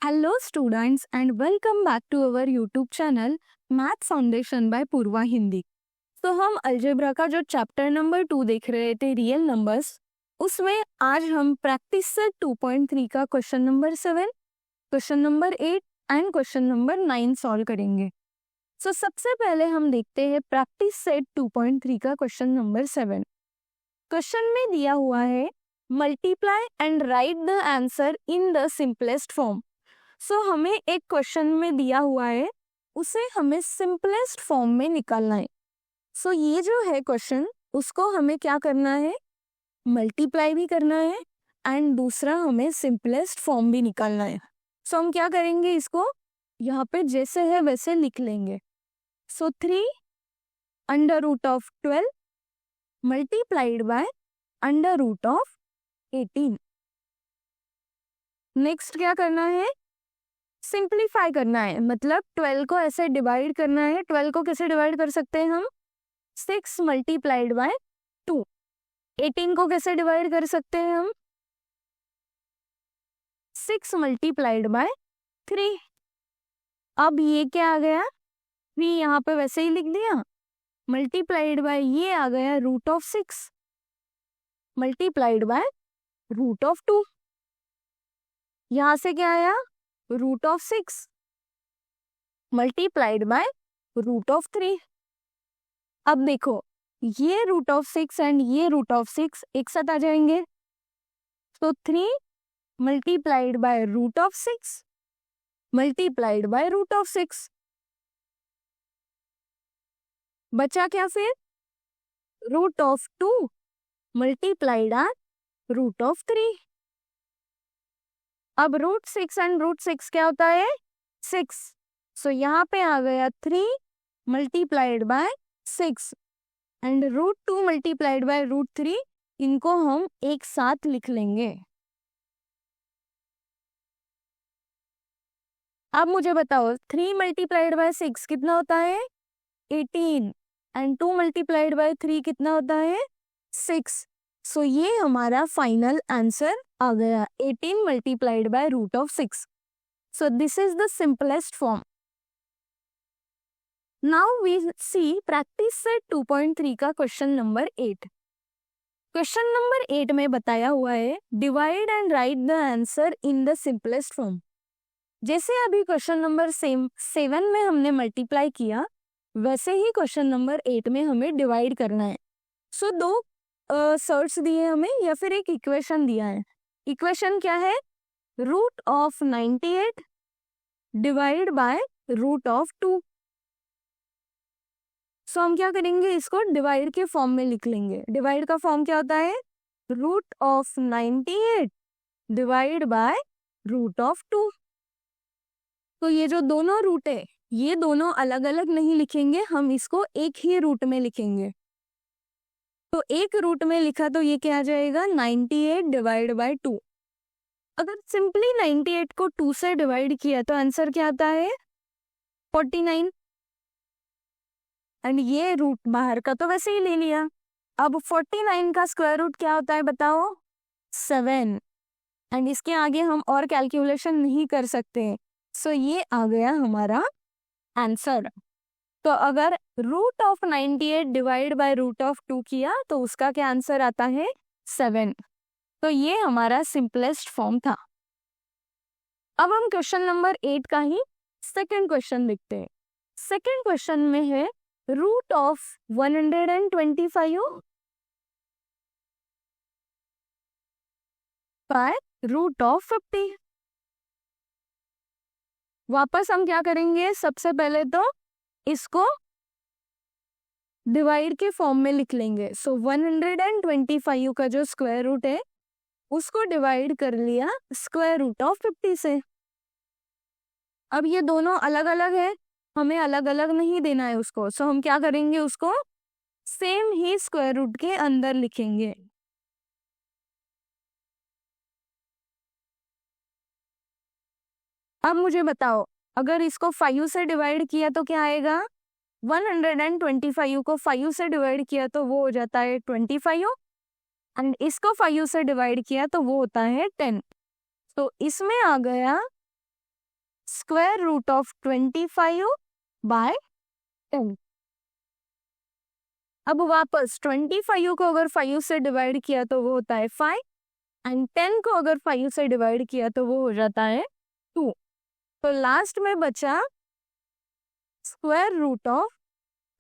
Hello students and welcome back to our YouTube channel Math Foundation by पूर्वा हिंदी। तो हम algebra का जो chapter number 2 देख रहे थे रियल नंबर्स, उसमें आज हम प्रैक्टिस सेट 2.3 का question number 7, question number 8 and question number 9 solve करेंगे। सो सबसे पहले हम देखते हैं प्रैक्टिस सेट 2.3 का क्वेश्चन नंबर 7। क्वेश्चन में दिया हुआ है multiply and write the answer in the simplest form. So हमें एक क्वेश्चन में दिया हुआ है, उसे हमें सिंपलेस्ट फॉर्म में निकालना है। सो ये जो है क्वेश्चन, उसको हमें क्या करना है, मल्टीप्लाई भी करना है एंड दूसरा हमें सिंपलेस्ट फॉर्म भी निकालना है। सो हम क्या करेंगे, इसको यहाँ पे जैसे है वैसे लिख लेंगे। So 3 under root of 12 multiplied by under root of 18। Next क्या करना है, सिंप्लीफाई करना है, मतलब 12 को ऐसे डिवाइड करना है। 12 को कैसे डिवाइड कर सकते हैं हम, 6 मल्टीप्लाइड बाय 2। 18 को कैसे डिवाइड कर सकते हैं हम, 6 मल्टीप्लाइड बाय 3। अब ये क्या आ गया, 3 यहाँ पे वैसे ही लिख दिया, मल्टीप्लाइड बाय ये आ गया root of 6 multiplied by root of 2। यहां से क्या आया, root of 6 multiplied by root of 3। अब देखो, ये रूट ऑफ 6 एंड ये रूट ऑफ 6 एक साथ आ जाएंगे, तो 3 multiplied by root of 6 multiplied by root of 6। बचा क्या फिर, रूट ऑफ 2 मल्टीप्लाइड आर रूट ऑफ 3। अब रूट 6 एंड रूट 6 क्या होता है, 6। सो यहाँ पे आ गया 3 multiplied by 6 and root 2 multiplied by root 3। इनको हम एक साथ लिख लेंगे। अब मुझे बताओ, 3 मल्टीप्लाइड बाय 6 कितना होता है, 18 एंड 2 मल्टीप्लाइड बाय 3 कितना होता है, 6। सो ये हमारा फाइनल आंसर आ गया, 18 multiplied by root of 6। So this is the simplest form. Now we see practice set 2.3 का क्वेश्चन नंबर 8। क्वेश्चन नंबर 8 में बताया हुआ है divide and write the answer in the simplest form. जैसे अभी क्वेश्चन नंबर 7 में हमने मल्टीप्लाई किया, वैसे ही क्वेश्चन नंबर 8 में हमें डिवाइड करना है। सो दो सर्ट्स दिए हमें या फिर एक इक्वेशन दिया है। इक्वेशन क्या है, root of 98 divide by root of 2। सो हम क्या करेंगे, इसको डिवाइड के फॉर्म में लिख लेंगे। डिवाइड का फॉर्म क्या होता है, root of 98 divide by root of 2। तो ये जो दोनों रूट है, ये दोनों अलग अलग नहीं लिखेंगे, हम इसको एक ही रूट में लिखेंगे। तो एक रूट में लिखा तो ये क्या आ जाएगा, 98 डिवाइड बाय 2। अगर सिंपली 98 को 2 से डिवाइड किया तो आंसर क्या आता है, 49। एंड ये रूट बाहर का तो वैसे ही ले लिया। अब 49 का स्क्वायर रूट क्या होता है बताओ, 7। एंड इसके आगे हम और कैलकुलेशन नहीं कर सकते। सो ये आ गया हमारा आंसर। तो अगर root of 98 divide by root of 2 किया तो उसका क्या आंसर आता है, 7। तो ये हमारा सिंपलेस्ट फॉर्म था। अब हम क्वेश्चन नंबर 8 का ही सेकंड क्वेश्चन देखते हैं। सेकंड क्वेश्चन में है root of 125 by root of 50। वापस हम क्या करेंगे, सबसे पहले तो इसको डिवाइड के फॉर्म में लिख लेंगे। सो 125 का जो स्क्वायर रूट है उसको डिवाइड कर लिया स्क्वायर रूट ऑफ 50 से। अब ये दोनों अलग अलग है, हमें अलग अलग नहीं देना है उसको। सो हम क्या करेंगे, उसको सेम ही स्क्वायर रूट के अंदर लिखेंगे। अब मुझे बताओ, अगर इसको 5 से डिवाइड किया तो क्या आएगा, 125 को 5 से डिवाइड किया तो वो हो जाता है 25 एंड इसको 5 से डिवाइड किया तो वो होता है 10। तो इसमें आ गया स्क्वायर रूट ऑफ 25/10। अब वापस 25 को अगर 5 से डिवाइड किया तो वो होता है 5, एंड 10 को अगर 5 से डिवाइड किया तो वो हो जाता है 2। तो लास्ट में बचा स्क्वायर रूट ऑफ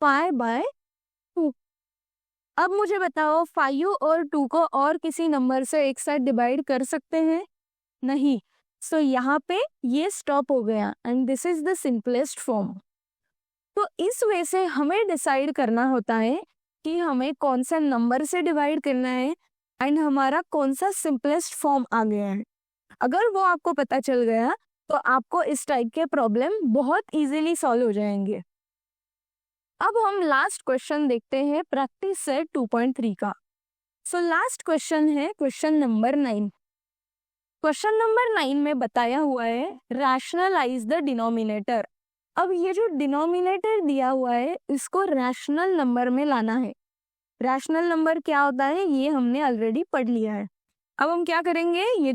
5/2। अब मुझे बताओ 5 और 2 को और किसी नंबर से एक साथ डिवाइड कर सकते हैं? नहीं। सो यहाँ पे ये स्टॉप हो गया, and this is the simplest form. तो इस वे से हमें डिसाइड करना होता है कि हमें कौन सा नंबर से डिवाइड करना है एंड हमारा कौन सा सिंपलेस्ट फॉर्म आ गया है। अगर वो आपको पता चल गया तो आपको इस टाइप के प्रॉब्लम बहुत इजीली सॉल्व हो जाएंगे। अब हम लास्ट क्वेश्चन देखते हैं प्रैक्टिस सेट 2.3 का। सो लास्ट क्वेश्चन है क्वेश्चन नंबर 9। क्वेश्चन नंबर 9 में बताया हुआ है रैशनलाइज द डिनोमिनेटर। अब ये जो डिनोमिनेटर दिया हुआ है इसको रैशनल नंबर में लाना है। रैशनल नंबर क्या होता है ये हमने ऑलरेडी पढ़ लिया है। अब हम क्या करेंगे, ये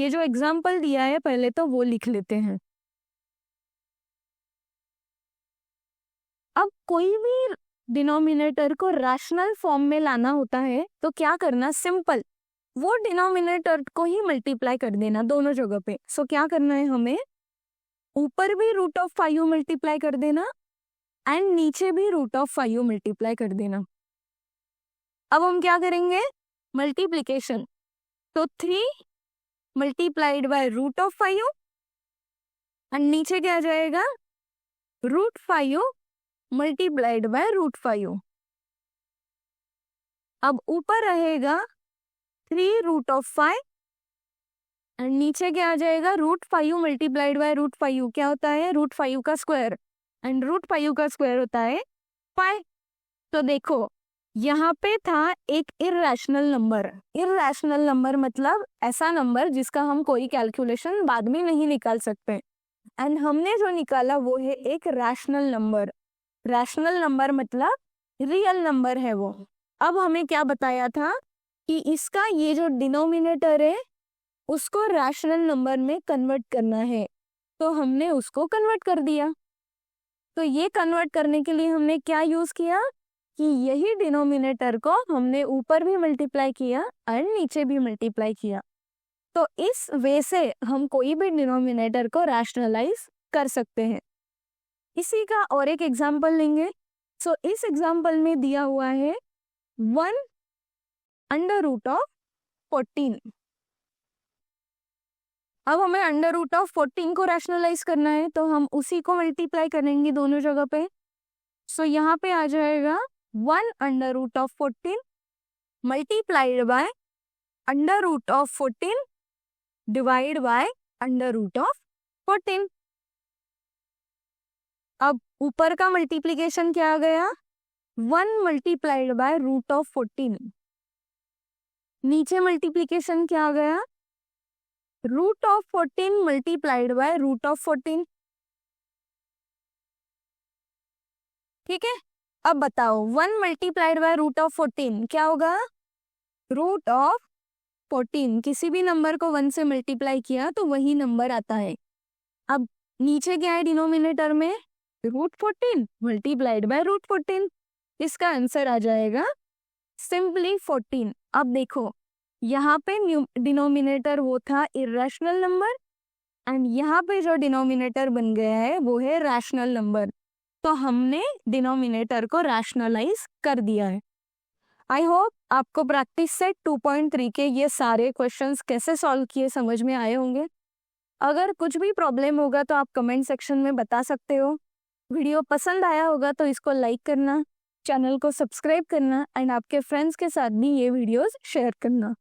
जो एग्जाम्पल दिया है पहले तो वो लिख लेते हैं। अब कोई भी डिनोमिनेटर को रैशनल फॉर्म में लाना होता है तो क्या करना, सिंपल वो डिनोमिनेटर को ही मल्टीप्लाई कर देना दोनों जगह पे। सो क्या करना है, हमें ऊपर भी रूट ऑफ 5 मल्टीप्लाई कर देना एंड नीचे भी रूट ऑफ 5 मल्टीप्लाई कर देना। अब हम क्या करेंगे, मल्टीप्लीकेशन। तो 3 multiplied by root of 5 and नीचे क्या आ जाएगा, रूट 5 मल्टीप्लाइड बाय रूट 5। अब ऊपर रहेगा 3 रूट ऑफ 5 एंड नीचे क्या आ जाएगा, रूट 5 मल्टीप्लाइड बाय रूट 5 क्या होता है, रूट 5 का स्क्वायर, एंड रूट 5 का स्क्वायर होता है 5। तो देखो यहाँ पे था एक इररेशनल नंबर। इररेशनल नंबर मतलब ऐसा नंबर जिसका हम कोई कैलकुलेशन बाद में नहीं निकाल सकते, एंड हमने जो निकाला वो है एक रैशनल नंबर। रैशनल नंबर मतलब रियल नंबर है वो। अब हमें क्या बताया था कि इसका ये जो डिनोमिनेटर है उसको रैशनल नंबर में कन्वर्ट करना है, तो हमने उसको कन्वर्ट कर दिया। तो ये कन्वर्ट करने के लिए हमने क्या यूज किया कि यही डिनोमिनेटर को हमने ऊपर भी मल्टीप्लाई किया और नीचे भी मल्टीप्लाई किया। तो इस वे से हम कोई भी डिनोमिनेटर को रैशनलाइज कर सकते हैं। इसी का और एक एग्जांपल लेंगे। सो इस एग्जांपल में दिया हुआ है 1 अंडर रूट ऑफ 14। अब हमें अंडर रूट ऑफ 14 को रैशनलाइज करना है तो हम उसी को मल्टीप्लाई करेंगे दोनों जगह पे। सो यहाँ पे आ जाएगा 1 under root of 14 multiplied by under root of 14 divide by under root of 14। अब ऊपर का मल्टीप्लीकेशन क्या आ गया, 1 मल्टीप्लाइड बाय रूट ऑफ 14। नीचे मल्टीप्लीकेशन क्या आ गया, root of 14 multiplied by root of 14। ठीक है। अब बताओ 1 मल्टीप्लाइड बाय रूट ऑफ 14 क्या होगा, रूट ऑफ 14। किसी भी नंबर को 1 से मल्टीप्लाई किया तो वही नंबर आता है। अब नीचे क्या है डिनोमिनेटर में, रूट 14 मल्टीप्लाइड बाय रूट 14। इसका आंसर आ जाएगा सिंपली 14। अब देखो यहाँ पे डिनोमिनेटर वो था इरेशनल नंबर, एंड यहाँ पे जो डिनोमिनेटर बन गया है वो है रैशनल नंबर। तो हमने डिनोमिनेटर को रैशनलाइज कर दिया है। आई होप आपको प्रैक्टिस सेट 2.3 के ये सारे क्वेश्चंस कैसे सॉल्व किए समझ में आए होंगे। अगर कुछ भी प्रॉब्लम होगा तो आप कमेंट सेक्शन में बता सकते हो। वीडियो पसंद आया होगा तो इसको लाइक करना, चैनल को सब्सक्राइब करना एंड आपके फ्रेंड्स के साथ भी ये वीडियोस शेयर करना।